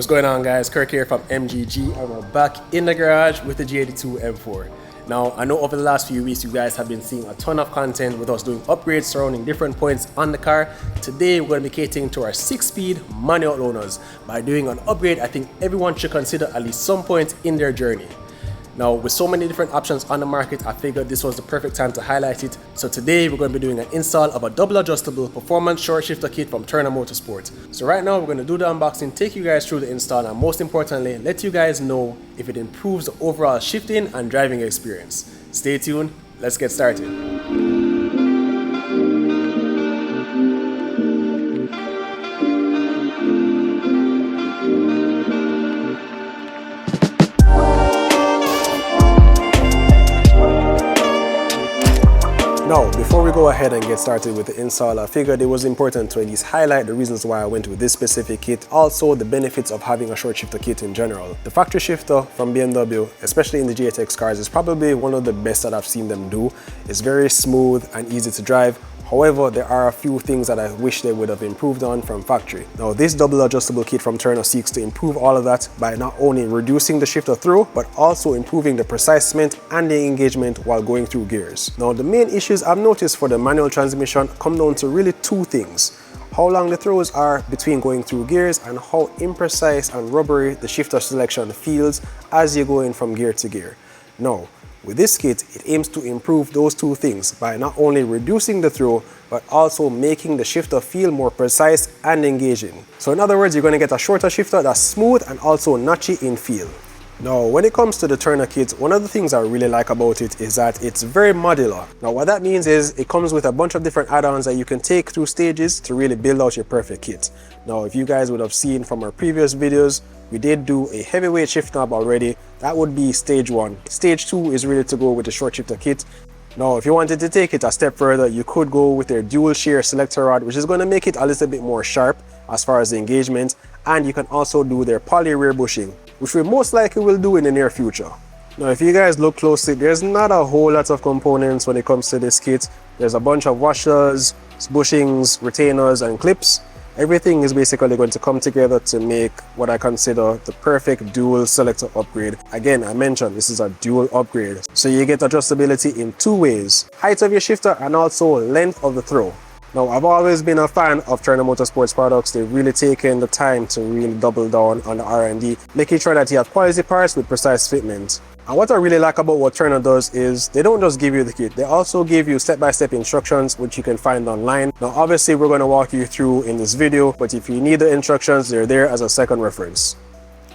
What's going on, guys? Kirk here from MGG, and we're back in the garage with the G82 M4. Now, I know over the last few weeks you guys have been seeing a ton of content with us doing upgrades surrounding different points on the car. Today we're going to be catering to our 6-speed manual owners. By doing an upgrade, I think everyone should consider at least some point in their journey. Now, with so many different options on the market, I figured this was the perfect time to highlight it. So today we're going to be doing an install of a double adjustable performance short shifter kit from Turner Motorsport. So right now we're going to do the unboxing, take you guys through the install, and most importantly, let you guys know if it improves the overall shifting and driving experience. Stay tuned, let's get started. Now, before we go ahead and get started with the install, I figured it was important to at least highlight the reasons why I went with this specific kit, also the benefits of having a short shifter kit in general. The factory shifter from BMW, especially in the GTX cars, is probably one of the best that I've seen them do. It's very smooth and easy to drive. However, there are a few things that I wish they would have improved on from factory. Now, this double adjustable kit from Turner seeks to improve all of that by not only reducing the shifter throw, but also improving the precisement and the engagement while going through gears. Now, the main issues I've noticed for the manual transmission come down to really two things: how long the throws are between going through gears and how imprecise and rubbery the shifter selection feels as you go in from gear to gear. Now, with this kit, it aims to improve those two things by not only reducing the throw, but also making the shifter feel more precise and engaging. So in other words, you're going to get a shorter shifter that's smooth and also notchy in feel. Now, when it comes to the Turner kit, one of the things I really like about it is that it's very modular. Now, what that means is it comes with a bunch of different add-ons that you can take through stages to really build out your perfect kit. Now, if you guys would have seen from our previous videos, we did do a heavyweight shift knob already. That would be stage 1. Stage 2 is really to go with the short shifter kit. Now, if you wanted to take it a step further, you could go with their dual shear selector rod, which is going to make it a little bit more sharp as far as the engagement. And you can also do their poly rear bushing, which we most likely will do in the near future. Now, if you guys look closely, there's not a whole lot of components when it comes to this kit. There's a bunch of washers, bushings, retainers, and clips. Everything is basically going to come together to make what I consider the perfect dual selector upgrade. Again, I mentioned this is a dual upgrade. So you get adjustability in two ways: height of your shifter and also length of the throw. Now, I've always been a fan of Turner Motorsports products. They've really taken the time to really double down on the R&D, making sure that you have quality parts with precise fitment. And what I really like about what Turner does is they don't just give you the kit, they also give you step-by-step instructions which you can find online. Now, obviously we're going to walk you through in this video, but if you need the instructions, they're there as a second reference.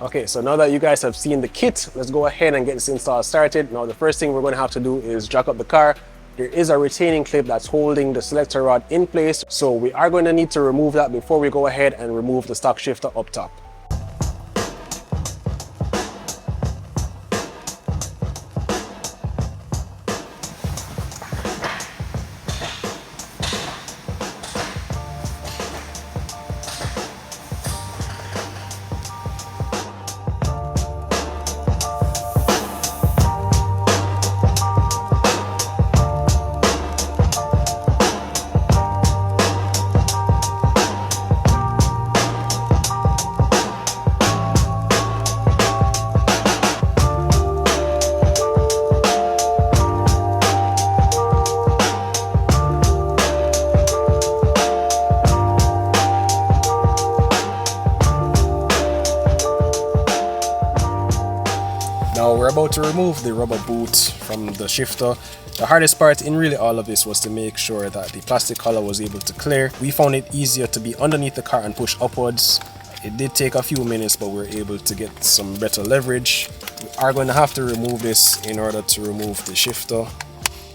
Okay, so now that you guys have seen the kit, let's go ahead and get this install started. Now, the first thing we're going to have to do is jack up the car. There is a retaining clip that's holding the selector rod in place, so we are going to need to remove that before we go ahead and remove the stock shifter up top. Now we're about to remove the rubber boot from the shifter. The hardest part in really all of this was to make sure that the plastic collar was able to clear. We found it easier to be underneath the car and push upwards. It did take a few minutes, but we were able to get some better leverage. We are going to have to remove this in order to remove the shifter.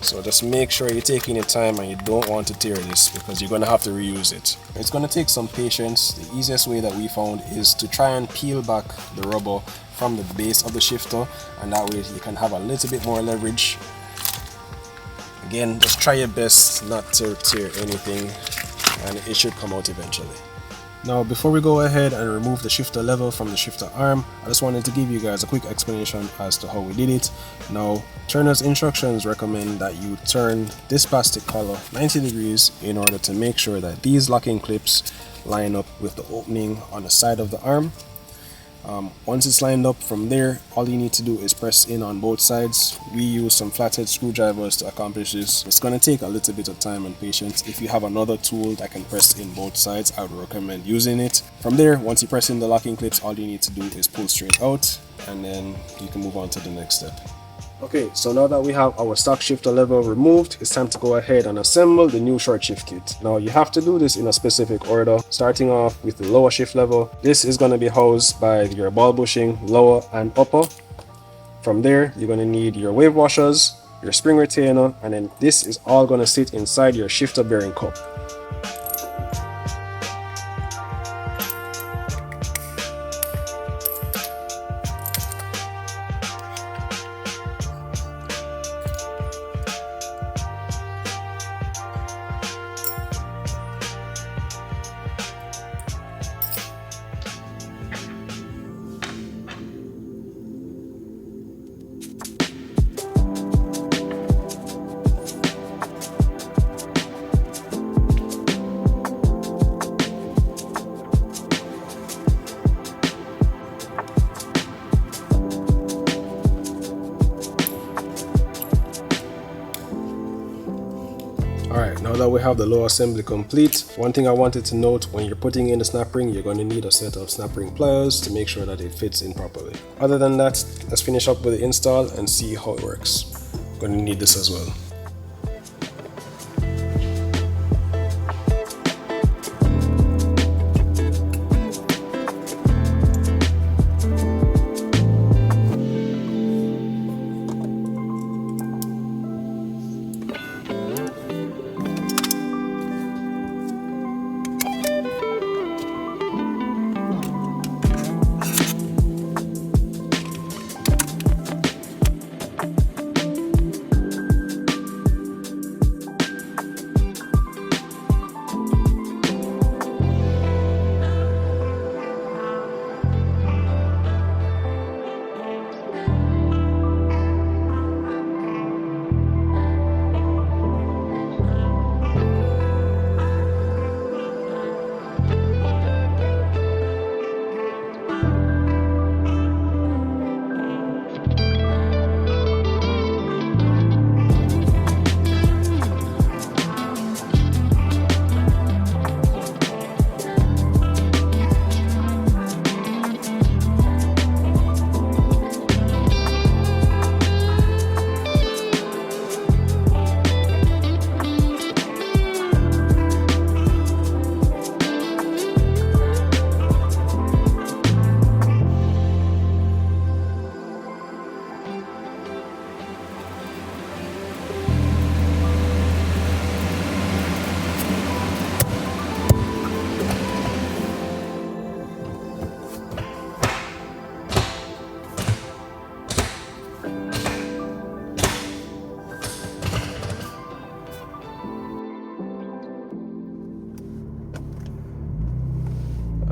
So just make sure you're taking your time and you don't want to tear this because you're going to have to reuse it. It's going to take some patience. The easiest way that we found is to try and peel back the rubber from the base of the shifter, and that way you can have a little bit more leverage. Again, just try your best not to tear anything and it should come out eventually. Now, before we go ahead and remove the shifter level from the shifter arm, I just wanted to give you guys a quick explanation as to how we did it. Now, Turner's instructions recommend that you turn this plastic collar 90 degrees in order to make sure that these locking clips line up with the opening on the side of the arm. Once it's lined up, from there all you need to do is press in on both sides. We use some flathead screwdrivers to accomplish this. It's going to take a little bit of time and patience. If you have another tool that can press in both sides, I would recommend using it. From there, once you press in the locking clips, all you need to do is pull straight out, and then you can move on to the next step. Okay, so now that we have our stock shifter level removed, it's time to go ahead and assemble the new short shift kit. Now you have to do this in a specific order, starting off with the lower shift level. This is going to be housed by your ball bushing, lower and upper. From there, you're going to need your wave washers, your spring retainer, and then this is all going to sit inside your shifter bearing cup. Alright, now that we have the lower assembly complete, one thing I wanted to note: when you're putting in the snap ring, you're going to need a set of snap ring pliers to make sure that it fits in properly. Other than that, let's finish up with the install and see how it works. I'm going to need this as well.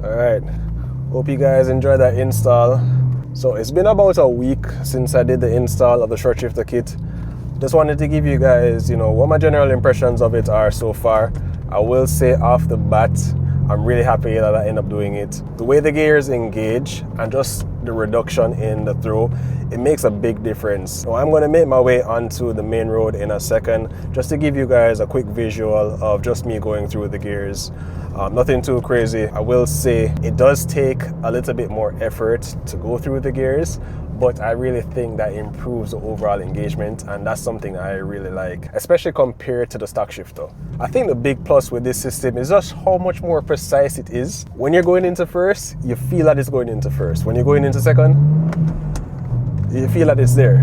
Alright, hope you guys enjoyed that install. So it's been about a week since I did the install of the short shifter kit. Just wanted to give you guys, what my general impressions of it are so far. I will say off the bat, I'm really happy that I end up doing it. The way the gears engage and just the reduction in the throw, it makes a big difference. So I'm going to make my way onto the main road in a second, just to give you guys a quick visual of just me going through the gears. Nothing too crazy. I will say it does take a little bit more effort to go through the gears, but I really think that improves the overall engagement, and that's something I really like, especially compared to the stock shifter. I think the big plus with this system is just how much more precise it is. When you're going into first, you feel that it's going into first. When you're going into second, you feel that it's there.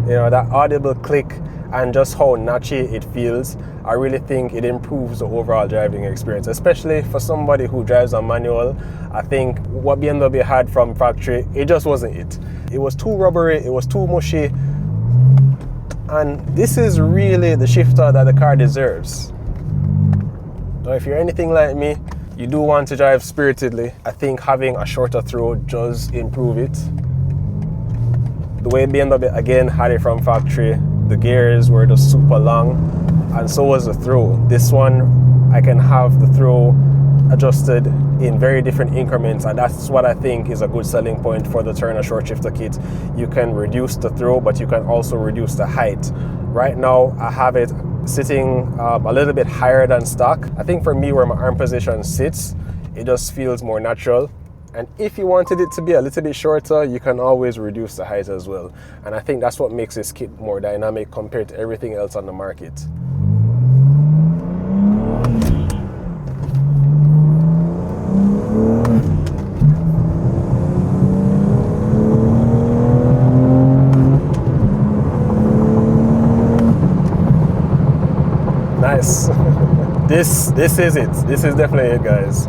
That audible click and just how notchy it feels, I really think it improves the overall driving experience, especially for somebody who drives a manual. I think what BMW had from factory, it just wasn't it. It was too rubbery, it was too mushy, and this is really the shifter that the car deserves. Now, if you're anything like me, you do want to drive spiritedly, I think having a shorter throw does improve it. The way BMW again had it from factory, the gears were just super long, and so was the throw. This one, I can have the throw adjusted in very different increments, and that's what I think is a good selling point for the Turner short shifter kit. You can reduce the throw, but you can also reduce the height. Right now I have it sitting a little bit higher than stock. I think for me, where my arm position sits, it just feels more natural. And if you wanted it to be a little bit shorter, you can always reduce the height as well. And I think that's what makes this kit more dynamic compared to everything else on the market. Nice. This is it. This is definitely it, guys.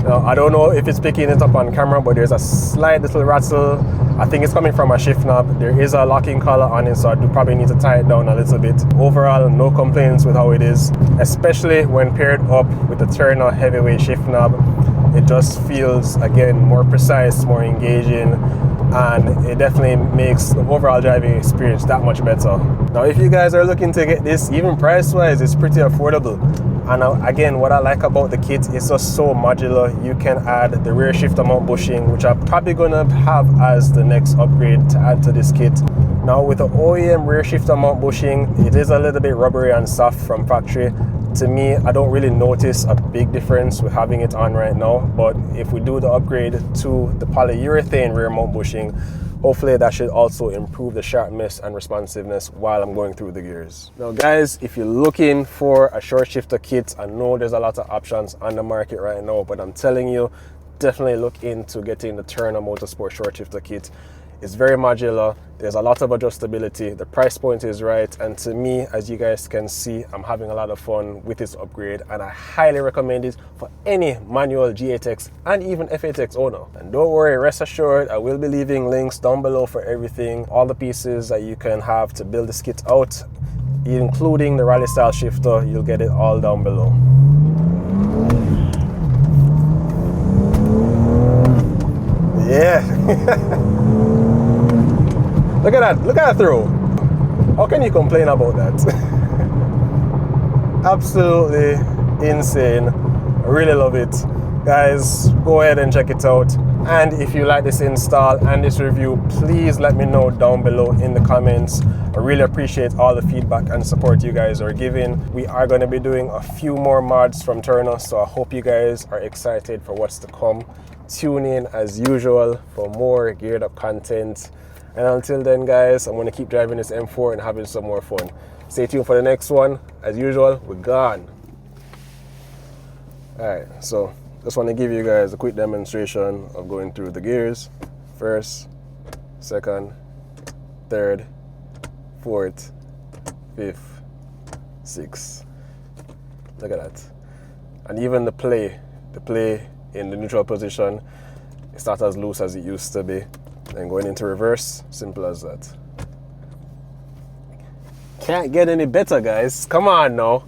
Now, I don't know if it's picking it up on camera, but there's a slight little rattle. I think it's coming from a shift knob. There is a locking collar on it, so I do probably need to tie it down a little bit. Overall, no complaints with how it is, especially when paired up with the Turner heavyweight shift knob. It just feels, again, more precise, more engaging, and it definitely makes the overall driving experience that much better. Now, if you guys are looking to get this, even price-wise, it's pretty affordable. And again, what I like about the kit is just so modular. You can add the rear shifter mount bushing, which I'm probably gonna have as the next upgrade to add to this kit. Now, with the OEM rear shifter mount bushing, it is a little bit rubbery and soft from factory. To me, I don't really notice a big difference with having it on right now, but if we do the upgrade to the polyurethane rear mount bushing, hopefully that should also improve the sharpness and responsiveness while I'm going through the gears. Now guys, if you're looking for a short shifter kit, I know there's a lot of options on the market right now, but I'm telling you, definitely look into getting the Turner Motorsport short shifter kit. It's very modular, there's a lot of adjustability, the price point is right, and to me, as you guys can see, I'm having a lot of fun with this upgrade, and I highly recommend it for any manual G8X and even F8X owner. And don't worry, rest assured, I will be leaving links down below for everything, all the pieces that you can have to build this kit out, including the rally style shifter. You'll get it all down below. Yeah. Look at that throw. How can you complain about that? Absolutely insane. I really love it. Guys, go ahead and check it out. And if you like this install and this review, please let me know down below in the comments. I really appreciate all the feedback and support you guys are giving. We are going to be doing a few more mods from Turner, so I hope you guys are excited for what's to come. Tune in as usual for more geared up content. And until then, guys, I'm going to keep driving this M4 and having some more fun. Stay tuned for the next one. As usual, we're gone. Alright, so just want to give you guys a quick demonstration of going through the gears. First, second, third, fourth, fifth, sixth. Look at that. And even the play in the neutral position, it's not as loose as it used to be. And going into reverse, simple as that. Can't get any better, guys. Come on now.